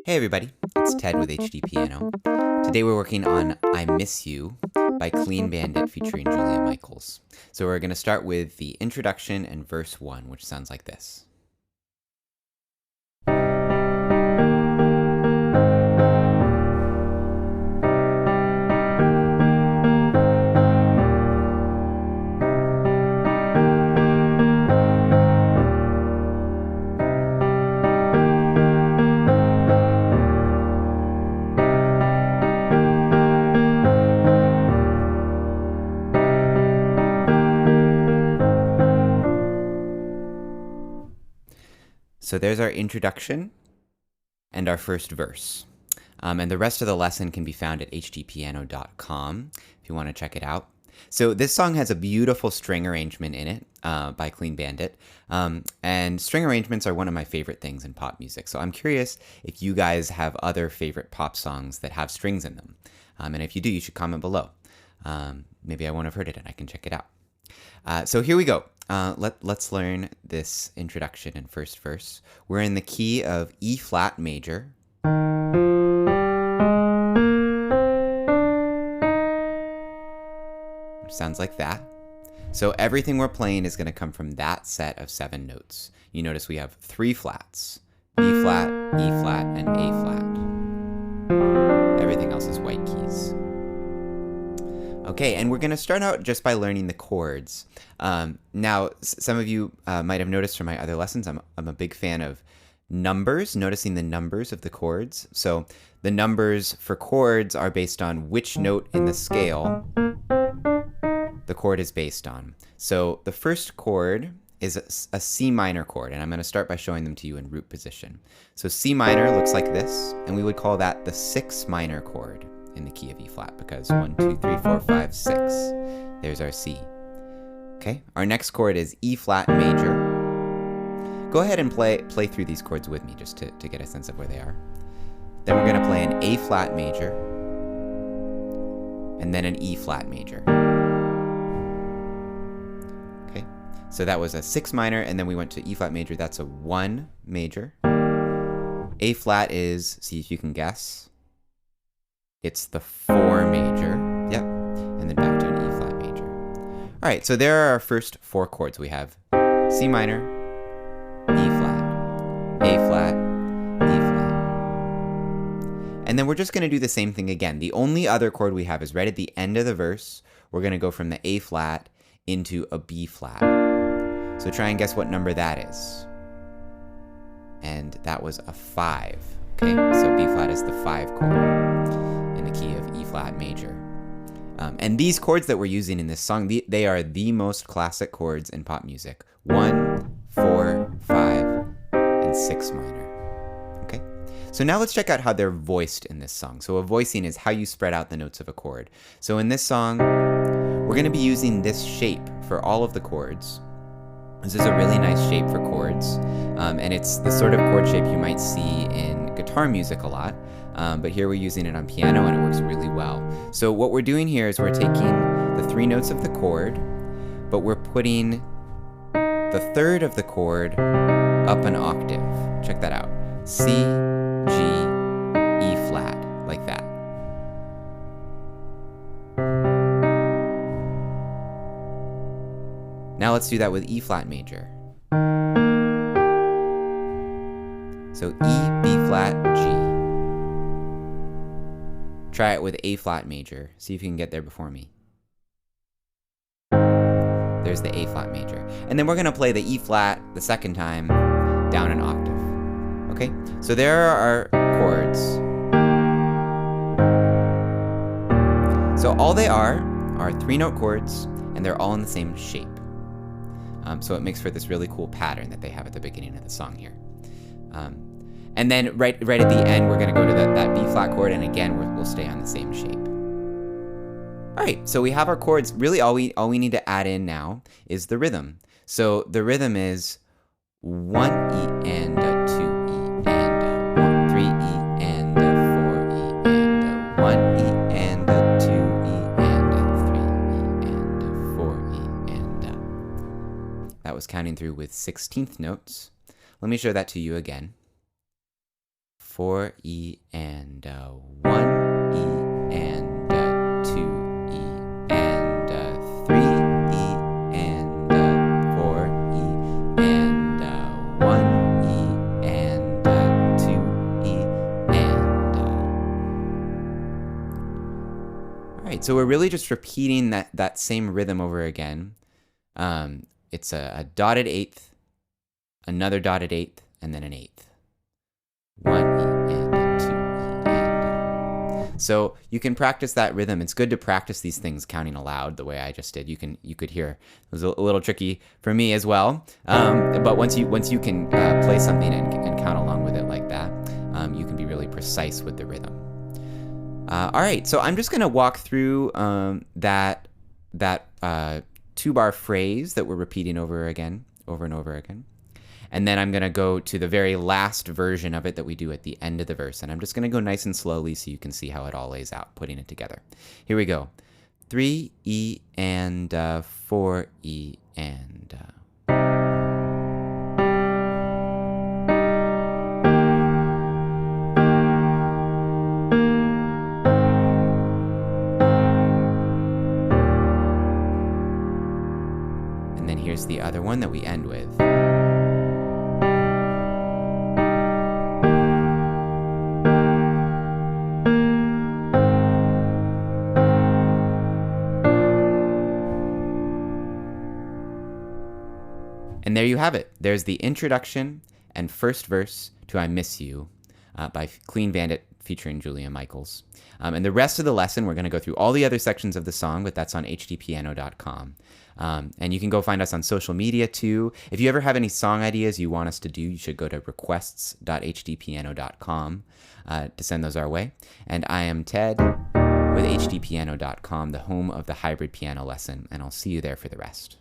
Hey everybody, it's Ted with HDpiano. Today we're working on I Miss You by Clean Bandit featuring Julia Michaels. So we're going to start with the introduction and verse 1, which sounds like this. So there's our introduction and our first verse. And the rest of the lesson can be found at HDpiano.com if you want to check it out. So this song has a beautiful string arrangement in it by Clean Bandit. And string arrangements are one of my favorite things in pop music. So I'm curious if you guys have other favorite pop songs that have strings in them. And if you do, you should comment below. Maybe I won't have heard it and I can check it out. So here we go. Let's learn this introduction and first verse. We're in the key of E flat major. Which sounds like that. So everything we're playing is going to come from that set of 7 notes. You notice we have 3 flats: B flat, E flat, and A flat. Everything else is white keys. Okay, and we're going to start out just by learning the chords. Now, some of you might have noticed from my other lessons, I'm a big fan of numbers, noticing the numbers of the chords. So the numbers for chords are based on which note in the scale the chord is based on. So the first chord is a C minor chord, and I'm going to start by showing them to you in root position. So C minor looks like this, and we would call that the 6 minor chord in the key of E flat, because 1, 2, 3, 4, 5, 6. There's our C. Okay, our next chord is E flat major. Go ahead and play through these chords with me just to get a sense of where they are. Then we're going to play an A flat major, and then an E flat major. Okay, so that was a 6 minor, and then we went to E flat major. That's a 1 major. A flat is, see if you can guess, it's the 4 major, yep, and then back to an E flat major. All right, so there are our first 4 chords. We have C minor, E flat, A flat, E flat. And then we're just gonna do the same thing again. The only other chord we have is right at the end of the verse. We're gonna go from the A flat into a B flat. So try and guess what number that is. And that was a 5, okay? So B flat is the 5 chord in the key of E flat major. And these chords that we're using in this song, they are the most classic chords in pop music. 1, 4, 5, and 6 minor. Okay? So now let's check out how they're voiced in this song. So a voicing is how you spread out the notes of a chord. So in this song, we're going to be using this shape for all of the chords. This is a really nice shape for chords, and it's the sort of chord shape you might see in guitar music a lot, but here we're using it on piano and it works really well. So what we're doing here is we're taking the 3 notes of the chord, but we're putting the 3rd of the chord up an octave. Check that out. C, G, E flat, like that. Now let's do that with E flat major. So E, B flat, G. Try it with A flat major. See if you can get there before me. There's the A flat major. And then we're gonna play the E flat the second time down an octave. Okay, so there are our chords. So all they are 3-note chords, and they're all in the same shape. So it makes for this really cool pattern that they have at the beginning of the song here. And then right at the end, we're going to go to that B flat chord, and again, we'll stay on the same shape. All right, so we have our chords. Really, all we need to add in now is the rhythm. So the rhythm is 1 E and a 2 E and a 1, 3 E and a 4 E and a 1 E and a 2 E and a 3 E and a 4 E and a. That was counting through with 16th notes. Let me show that to you again. 4 E and 1 E and 2 E and 3 E and 4 E and 1 E and 2 E and all right, so we're really just repeating that same rhythm over again. It's a dotted eighth, another dotted eighth, and then an eighth. 1 E and 2 E and So you can practice that rhythm. It's good to practice these things counting aloud the way I just did. You could hear it was a little tricky for me as well. But once you can play something and count along with it like that, you can be really precise with the rhythm. All right, so I'm just gonna walk through that 2-bar phrase that we're repeating over and over again. And then I'm going to go to the very last version of it that we do at the end of the verse. And I'm just going to go nice and slowly so you can see how it all lays out, putting it together. Here we go. 3 E and 4 E and... And then here's the other one that we end with. And there you have it. There's the introduction and first verse to I Miss You by Clean Bandit featuring Julia Michaels. And the rest of the lesson, we're going to go through all the other sections of the song, but that's on HDpiano.com. And you can go find us on social media too. If you ever have any song ideas you want us to do, you should go to requests.hdpiano.com to send those our way. And I am Ted with HDpiano.com, the home of the hybrid piano lesson, and I'll see you there for the rest.